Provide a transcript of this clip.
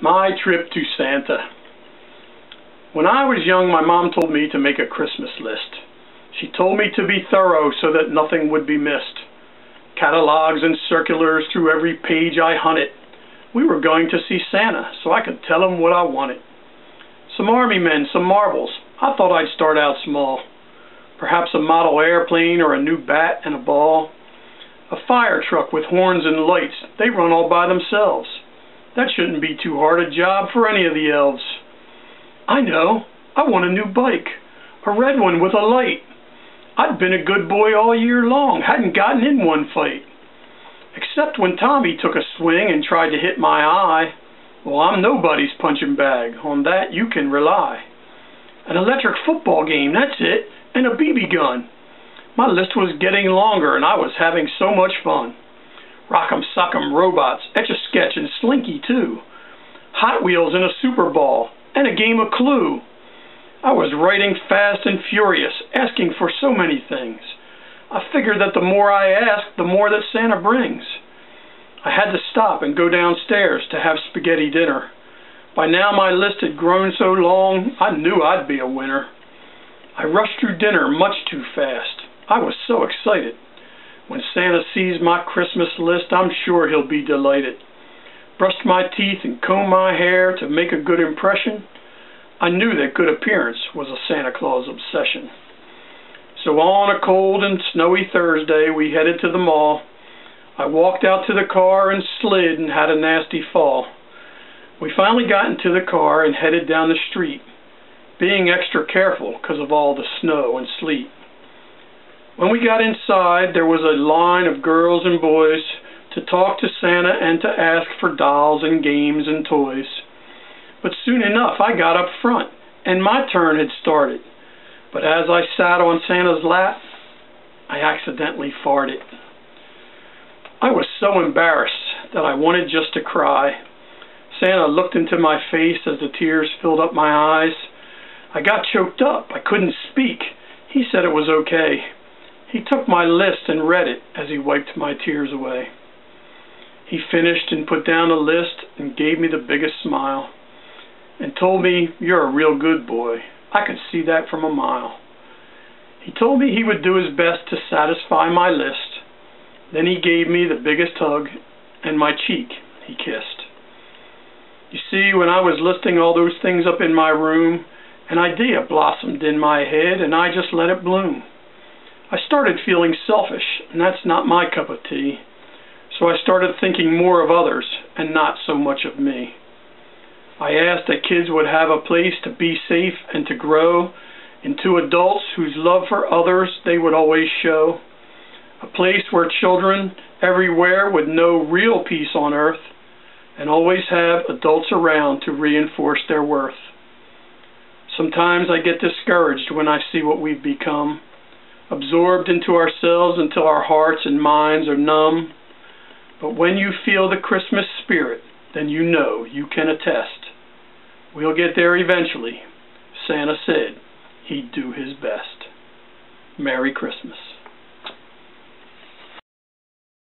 My trip to Santa. When I was young, my mom told me to make a Christmas list. She told me to be thorough so that nothing would be missed. Catalogs and circulars through every page I hunted. We were going to see Santa, so I could tell him what I wanted. Some army men, some marbles. I thought I'd start out small. Perhaps a model airplane or a new bat and a ball. A fire truck with horns and lights. They run all by themselves. That shouldn't be too hard a job for any of the elves. I know. I want a new bike. A red one with a light. I'd been a good boy all year long. Hadn't gotten in one fight. Except when Tommy took a swing and tried to hit my eye. Well, I'm nobody's punching bag. On that you can rely. An electric football game, that's it. And a BB gun. My list was getting longer and I was having so much fun. Rock'em sock'em robots, Etch-a-Sketch and Slinky too. Hot Wheels and a Super Ball, and a game of Clue. I was writing fast and furious, asking for so many things. I figured that the more I asked, the more that Santa brings. I had to stop and go downstairs to have spaghetti dinner. By now my list had grown so long, I knew I'd be a winner. I rushed through dinner much too fast. I was so excited. When Santa sees my Christmas list, I'm sure he'll be delighted. Brushed my teeth and combed my hair to make a good impression. I knew that good appearance was a Santa Claus obsession. So on a cold and snowy Thursday, we headed to the mall. I walked out to the car and slid and had a nasty fall. We finally got into the car and headed down the street, being extra careful because of all the snow and sleet. When we got inside, there was a line of girls and boys to talk to Santa and to ask for dolls and games and toys. But soon enough, I got up front, and my turn had started. But as I sat on Santa's lap, I accidentally farted. I was so embarrassed that I wanted just to cry. Santa looked into my face as the tears filled up my eyes. I got choked up. I couldn't speak. He said it was okay. He took my list and read it as he wiped my tears away. He finished and put down a list and gave me the biggest smile and told me, "You're a real good boy. I could see that from a mile." He told me he would do his best to satisfy my list. Then he gave me the biggest hug and my cheek he kissed. You see, when I was listing all those things up in my room, an idea blossomed in my head and I just let it bloom. I started feeling selfish, and that's not my cup of tea. So I started thinking more of others and not so much of me. I asked that kids would have a place to be safe and to grow into adults whose love for others they would always show. A place where children everywhere would know real peace on earth and always have adults around to reinforce their worth. Sometimes I get discouraged when I see what we've become, absorbed into ourselves until our hearts and minds are numb. But when you feel the Christmas spirit, then you know you can attest. We'll get there eventually. Santa said he'd do his best. Merry Christmas.